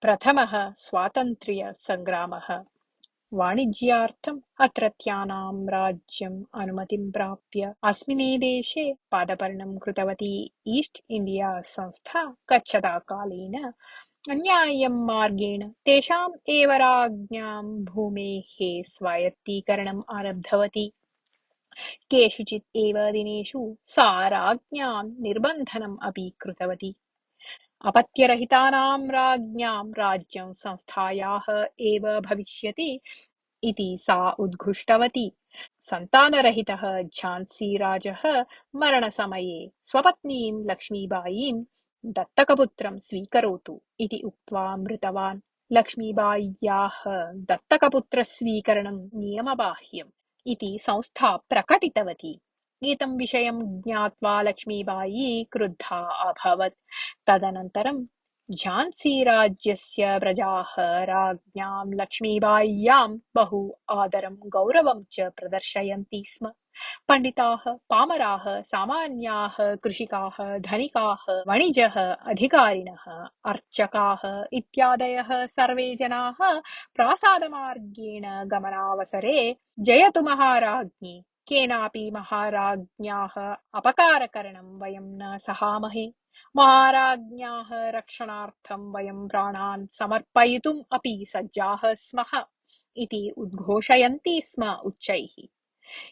प्रथमः स्वातन्त्र्यसङ्ग्रामः। वाणिज्यार्थम् अत्रत्यानां राज्यम् अनुमतिं प्राप्य अस्मिन् देशे पादपर्णं कृतवती ईस्ट् इण्डिया संस्था गच्छता कालेन अन्याय्यं मार्गेण तेषाम् एव राज्ञां भूमेः स्वायत्तीकरणम् आरब्धवती। केषुचित् एव दिनेषु सा राज्ञां निर्बन्धनम् अपि कृतवती। अपत्यरहितानां राज्ञां राज्यं संस्थायाः एव भविष्यति इति सा उद्घुष्टवती। सन्तानरहितः झान्सीराजः मरणसमये स्वपत्नीं लक्ष्मीबाईं दत्तकपुत्रं स्वीकरोतु इति उक्त्वा मृतवान्। लक्ष्मीबाय्याः दत्तकपुत्रस्वीकरणं नियमबाह्यम् इति संस्था प्रकटितवती। एतं विषयं ज्ञात्वा लक्ष्मीबाई क्रुद्धा अभवत्। तदनन्तरं झान्सीराज्यस्य प्रजाः राज्ञां लक्ष्मीबाय्यां बहु आदरं गौरवं च प्रदर्शयन्ति स्म। पण्डिताः, पामराः, सामान्याः, कृषिकाः, धनिकाः, वणिजः, अधिकारिणः, अर्चकाः इत्यादयः सर्वे जनाः प्रासादमार्गेण गमनावसरे जयतु महाराज्ञी, केनापि महाराज्ञ्याः अपकारकरणं वयं न सहामहे, महाराज्ञ्याः रक्षणार्थं वयं प्राणान् समर्पयितुम् अपि सज्जाः स्मः इति उद्घोषयन्ति स्म उच्चैः।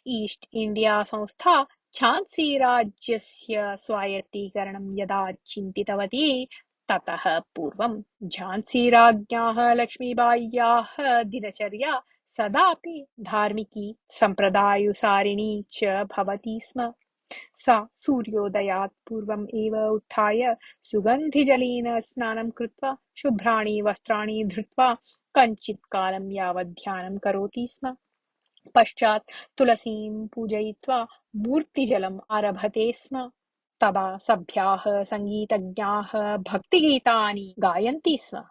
ईस्ट् इण्डिया संस्था झान्सीराज्यस्य स्वायत्तीकरणं यदा चिन्तितवती ततः पूर्वं झान्सीराज्ञ्याः लक्ष्मीबाय्याः दिनचर्या सदापि धार्मिकी सम्प्रदायानुसारिणी च भवति स्म। सा सूर्योदयात् पूर्वम् एव उत्थाय सुगन्धिजलेन स्नानं कृत्वा शुभ्राणि वस्त्राणि धृत्वा कञ्चित् कालं यावत् ध्यानं करोति स्म। पश्चात् तुलसीं पूजयित्वा मूर्तिजलम् आरभते स्म। तदा सभ्याः सङ्गीतज्ञाः भक्तिगीतानि गायन्ति स्म।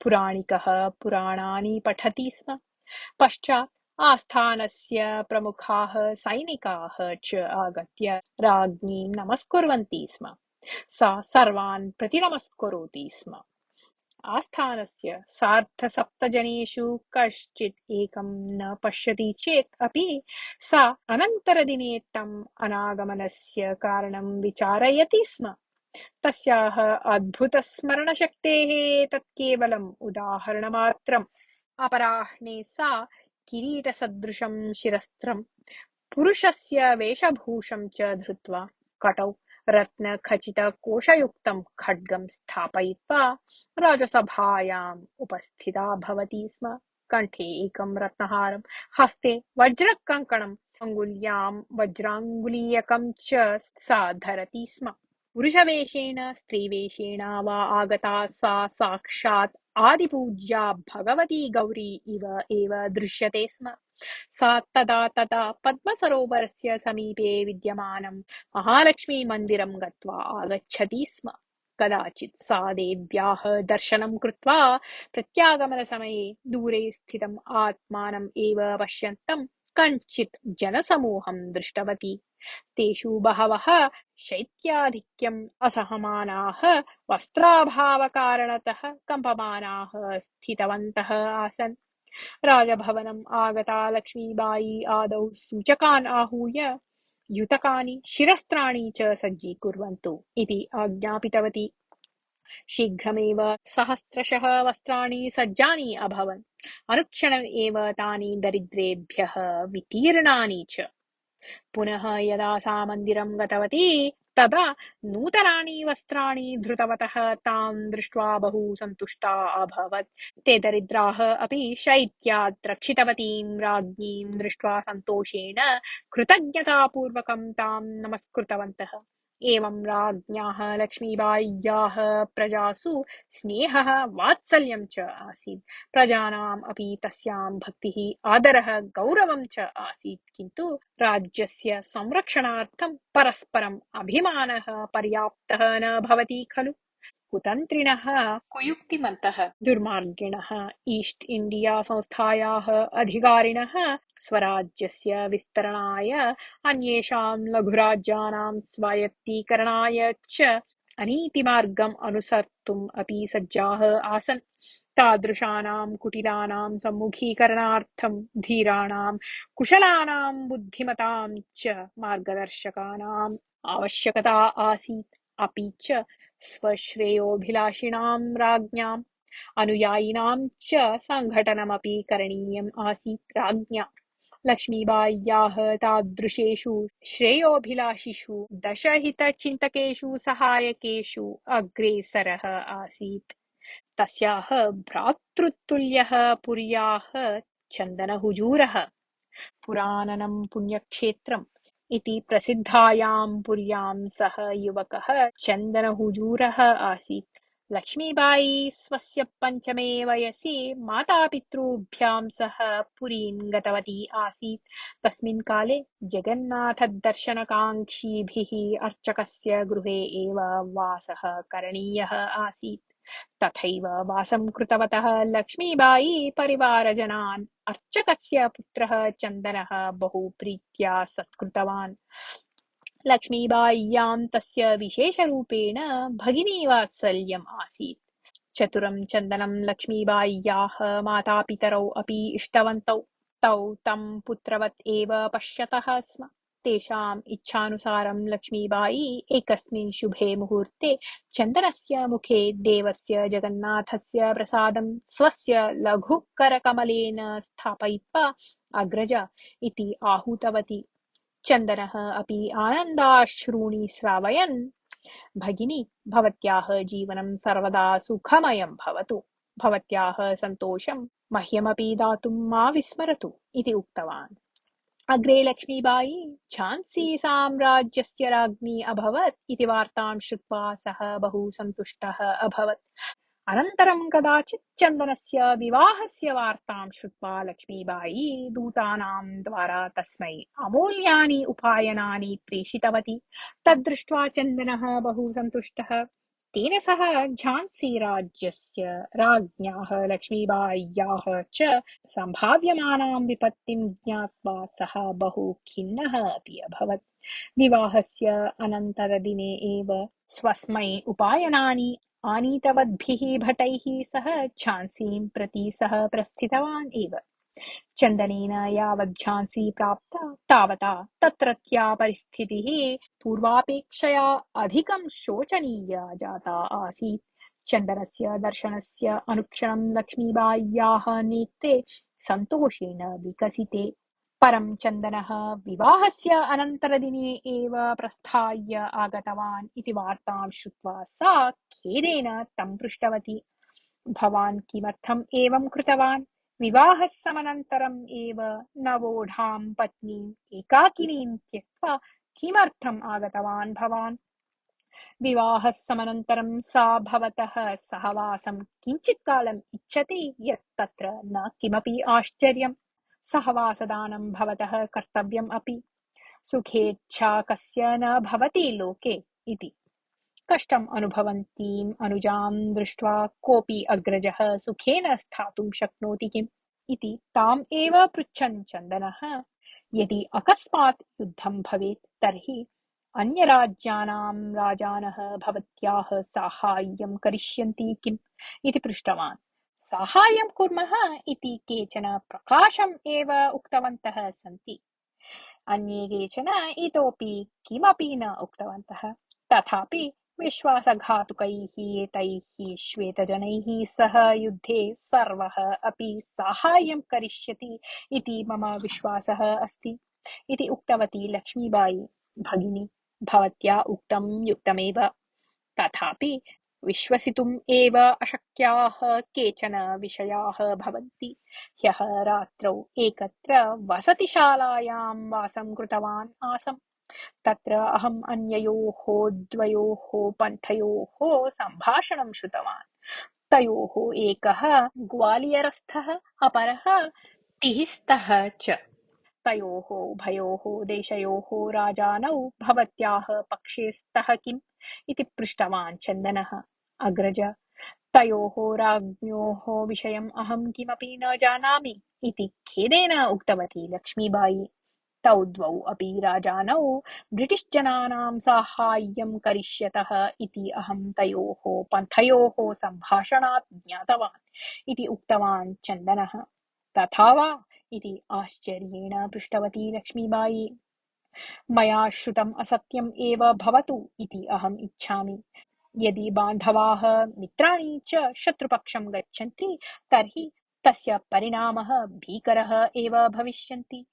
पुराणिकः पुराणानि पठति स्म। पश्चात् आस्थानस्य प्रमुखाः सैनिकाः च आगत्य राज्ञीं नमस्कुर्वन्ति स्म। सा सर्वान् प्रतिनमस्करोति स्म। आस्थानस्य सार्धसप्तजनेषु कश्चित् एकं न पश्यति चेत् अपि सा अनन्तरदिने तम् अनागमनस्य कारणं विचारयति स्म। तस्याः अद्भुतस्मरणशक्तेः तत् केवलम् उदाहरणमात्रम्। अपराह्णे सा किरीटसदृशं शिरस्त्रं पुरुषस्य वेशभूषं च धृत्वा कटौ रत्नखचितकोशयुक्तं खड्गं स्थापयित्वा राजसभायाम् उपस्थिता भवति स्म। कण्ठे एकं रत्नहारं, हस्ते वज्रकङ्कणम्, अङ्गुल्यां वज्राङ्गुलीयकं च सा धरति स्म। पुरुषवेषेण स्त्रीवेषेण वा आगता सा साक्षात् आदिपूज्या भगवती गौरी इव एव दृश्यते स्म। सा तदा तदा पद्मसरोवरस्य समीपे विद्यमानं महालक्ष्मीमन्दिरं गत्वा आगच्छति स्म। कदाचित् सा देव्याः दर्शनं कृत्वा प्रत्यागमनसमये दूरे स्थितम् आत्मानम् एव पश्यन्तं कञ्चित् जनसमूहं दृष्टवती। तेषु बहवः शैत्याधिक्यम् असहमानाः वस्त्राभावकारणतः कम्पमानाः स्थितवन्तः आसन्। राजभवनम् आगता लक्ष्मीबाई आदौ सूचकान् आहूय युतकानि शिरस्त्राणि च सज्जीकुर्वन्तु इति आज्ञापितवती। शीघ्रमेव सहस्रशः वस्त्राणि सज्जानि अभवन्। अनुक्षणम् एव तानि दरिद्रेभ्यः वितीर्णानि च। पुनः यदा सा मन्दिरं गतवती तदा नूतनानि वस्त्राणि धृतवतः तान् दृष्ट्वा बहु सन्तुष्टा अभवत्। ते दरिद्राः अपि शैत्यात् रक्षितवतीं राज्ञीं दृष्ट्वा सन्तोषेण कृतज्ञतापूर्वकं तां नमस्कृतवन्तः। एवं राज्ञ्याः लक्ष्मीबाय्याः प्रजासु स्नेहः वात्सल्यं च आसीत्। प्रजानाम् अपि तस्यां भक्तिः आदरः गौरवं च आसीत्। किन्तु राज्यस्य संरक्षणार्थं परस्परम् अभिमानः पर्याप्तः न भवति खलु। कुतन्त्रिणः, कुयुक्तिमन्तः, दुर्मार्गिणः ईस्ट् इण्डिया संस्थायाः अधिकारिणः स्वराज्यस्य विस्तरणाय अन्येषां लघुराज्यानां स्वायत्तीकरणाय च अनीतिमार्गम् अनुसर्तुम् अपि सज्जाः आसन्। तादृशानां कुटिलानां सम्मुखीकरणार्थं धीराणां कुशलानां बुद्धिमतां च मार्गदर्शकानाम् आवश्यकता आसीत्। अपि च स्वश्रेयोभिलाषिणां राज्ञाम् अनुयायिनां च सङ्घटनमपि करणीयम् आसीत्। राज्ञा लक्ष्मीबाय्याः तादृशेषु श्रेयोभिलाषिषु दशहितचिन्तकेषु सहायकेषु अग्रेसरः आसीत्। तस्याः भ्रातृतुल्यः पुर्याः चन्दनहुजूरः पुराननं पुण्यक्षेत्रम् इति प्रसिद्धायां पुर्यां सः युवकः चन्दनहुजूरः आसीत्। लक्ष्मीबाई स्वस्य पञ्चमे वयसि मातापितृभ्यां सह पुरीं गतवती आसीत्। तस्मिन् काले जगन्नाथदर्शनकाङ्क्षीभिः अर्चकस्य गृहे एव वासः करणीयः आसीत्। तथैव वासं कृतवतः लक्ष्मीबाई परिवारजनान् अर्चकस्य पुत्रः चन्दनः बहु प्रीत्या सत्कृतवान्। लक्ष्मीबाय्यां तस्य विशेषरूपेण भगिनीवात्सल्यम् आसीत्। चतुरं चन्दनं लक्ष्मीबाय्याः मातापितरौ अपि इष्टवन्तौ। तौ तं पुत्रवत् एव पश्यतः स्म। तेषाम् इच्छानुसारं लक्ष्मीबाई एकस्मिन् शुभे मुहूर्ते चन्दनस्य मुखे देवस्य जगन्नाथस्य प्रसादं स्वस्य लघुकरकमलेन स्थापयित्वा अग्रज इति आहूतवती। चन्दनः अपि आनन्दाश्रूणि श्रावयन् भगिनी, भवत्याः जीवनं सर्वदा सुखमयं भवतु। भवत्याः सन्तोषं मह्यमपि दातुं मा विस्मरतु इति उक्तवान्। अग्रे लक्ष्मीबाई झान्सी साम्राज्यस्य राज्ञी अभवत् इति वार्तां श्रुत्वा सः बहु सन्तुष्टः अभवत्। अनन्तरं कदाचित् चन्दनस्य विवाहस्य वार्तां श्रुत्वा लक्ष्मीबाई दूतानां द्वारा तस्मै अमूल्यानि उपायनानि प्रेषितवती। तद्दृष्ट्वा चन्दनः बहु सन्तुष्टः। तेन सह झान्सीराज्यस्य राज्ञ्याः लक्ष्मीबाय्याः च सम्भाव्यमानां विपत्तिं ज्ञात्वा सः बहु खिन्नः अपि अभवत्। विवाहस्य अनन्तरदिने एव स्वस्मै उपायनानि आनीतवद्भिः भटैः सह झान्सीं प्रति सः प्रस्थितवान् एव। चन्दनेन यावत् झान्सी प्राप्ता तावता तत्रत्या परिस्थितिः पूर्वापेक्षया अधिकं शोचनीया जाता आसीत्। चन्दनस्य दर्शनस्य अनुक्षणं लक्ष्मीबाय्याः नेत्रे सन्तोषेण विकसिते। परं चन्दनः विवाहस्य अनन्तरदिने एव प्रस्थाय आगतवान् इति वार्तां श्रुत्वा सा खेदेन तं पृष्टवती। भवान् किमर्थम् एवं कृतवान्? विवाहसमनन्तरम् एव नवोढां पत्नीम् एकाकिनीं त्यक्त्वा किमर्थम् आगतवान् भवान्? विवाहसमनन्तरं सा भवतः सहवासं किञ्चित् कालम् इच्छति यत् तत्र न किमपि आश्चर्यम्। सहवासदानं भवतः कर्तव्यम् अपि। सुखेच्छा कस्य न भवति लोके इति। कष्टम् अनुभवन्तीम् अनुजां दृष्ट्वा कोऽपि अग्रजः सुखेन स्थातुं शक्नोति किम् इति ताम् एव पृच्छन् चन्दनः यदि अकस्मात् युद्धं भवेत् तर्हि अन्यराज्यानां राजानः भवत्याः साहाय्यं करिष्यन्ति किम् इति पृष्टवान्। साहाय्यं कुर्मः इति केचन प्रकाशम् एव उक्तवन्तः सन्ति। अन्ये केचन इतोपि किमपि न उक्तवन्तः। तथापि विश्वासघातुकैः एतैः श्वेतजनैः सह युद्धे सर्वः अपि साहाय्यं करिष्यति इति मम विश्वासः अस्ति इति उक्तवती लक्ष्मीबाई। भगिनी, भवत्या उक्तं युक्तमेव। तथापि विश्वसितुम् एव अशक्याः केचन विषयाः भवन्ति। ह्यः रात्रौ एकत्र वसतिशालायां वासं कृतवान् आसम्। तत्र अहम् अन्ययोः द्वयोः पन्थयोः सम्भाषणं श्रुतवान्। तयोः एकः ग्वालियरस्थः, अपरः टिहिस्तः च। तयोः उभयोः देशयोः राजानौ भवत्याः पक्षे स्तः किम् इति पृष्टवान् चन्दनः। अग्रज, तयोः राज्ञोः विषयम् अहं किमपि न जानामि इति खेदेन उक्तवती लक्ष्मीबाई। तौ द्वौ अपि राजानौ ब्रिटिश् जनानां साहाय्यं करिष्यतः इति अहं तयोः पन्थयोः सम्भाषणात् ज्ञातवान् इति उक्तवान् चन्दनः। तथा वा इति आश्चर्येण पृष्टवती लक्ष्मीबाई। मया श्रुतम् असत्यम् एव भवतु इति अहम् इच्छामि। यदि बान्धवाः मित्राणि च शत्रुपक्षं गच्छन्ति तर्हि तस्य परिणामः भीकरः एव भविष्यन्ति।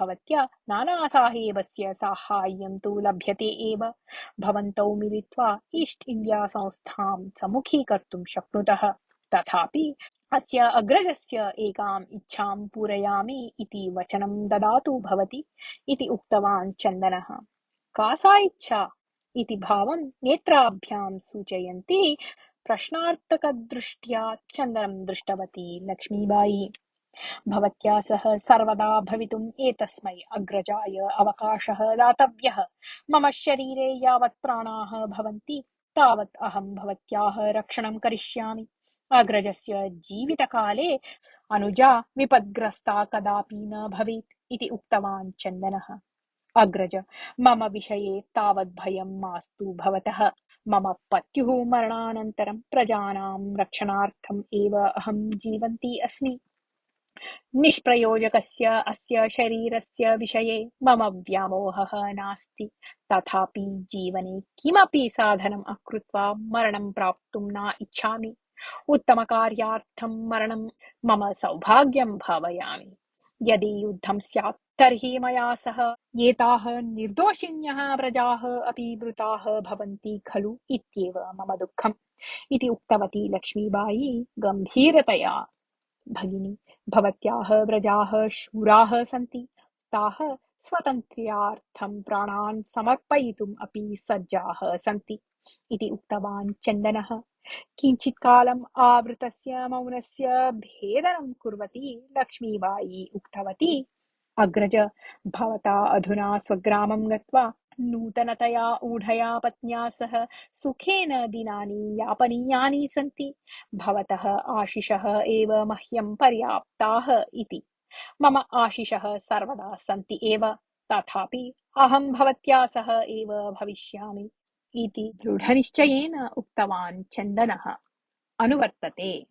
भवत्या नानासाहेबस्य साहाय्यं तु लभ्यते एव। भवन्तौ मिलित्वा ईस्ट् इण्डिया संस्थां सम्मुखीकर्तुं शक्नुतः। तथापि अस्य अग्रजस्य एकाम् इच्छां पूरयामि इति वचनं ददातु भवती इति उक्तवान् चन्दनः। का सा इच्छा इति भावं नेत्राभ्यां सूचयन्ती प्रश्नार्थकदृष्ट्या चन्दनं दृष्टवती लक्ष्मीबाई। भवत्या सह सर्वदा भवितुम् एतस्मै अग्रजाय अवकाशः दातव्यः। मम शरीरे यावत् प्राणाः भवन्ति तावत् अहं भवत्याः रक्षणं करिष्यामि। अग्रजस्य जीवितकाले अनुजा विपद्ग्रस्ता कदापि न भवेत् इति उक्तवान् चन्दनः। अग्रज, मम विषये तावत् भयं मास्तु भवतः। मम पत्युः मरणानन्तरं प्रजानां रक्षणार्थम् एव अहं जीवन्ती अस्मि। निष्प्रयोजकस्य अस्य शरीरस्य विषये मम व्यामोहः नास्ति। तथापि जीवने किमपि साधनम् अकृत्वा मरणं प्राप्तुं न इच्छामि। उत्तमकार्यार्थं मरणं मम सौभाग्यं भावयामि। यदि युद्धं स्यात् तर्हि मया सह एताः निर्दोषिण्यः प्रजाः अपि मृताः भवन्ति खलु इत्येव मम दुःखम् इति उक्तवती लक्ष्मीबाई गम्भीरतया। भगिनी, भवत्याः व्रजाः शूराः सन्ति। ताः स्वातन्त्र्यार्थं प्राणान् समर्पयितुम् अपि सज्जाः सन्ति इति उक्तवान् चन्दनः। किञ्चित्कालम् आवृतस्य मौनस्य भेदनं कुर्वती लक्ष्मीबाई उक्तवती, अग्रज, भवता अधुना स्वग्रामं गत्वा नूतनतया ऊढया पत्न्या सह सुखेन दिनानि यापनीयानि सन्ति। भवतः आशिषः एव मह्यं पर्याप्ताः इति। मम आशिषः सर्वदा सन्ति एव। तथापि अहं भवत्या सह एव भविष्यामि इति दृढनिश्चयेन उक्तवान् चन्दनः। अनुवर्तते।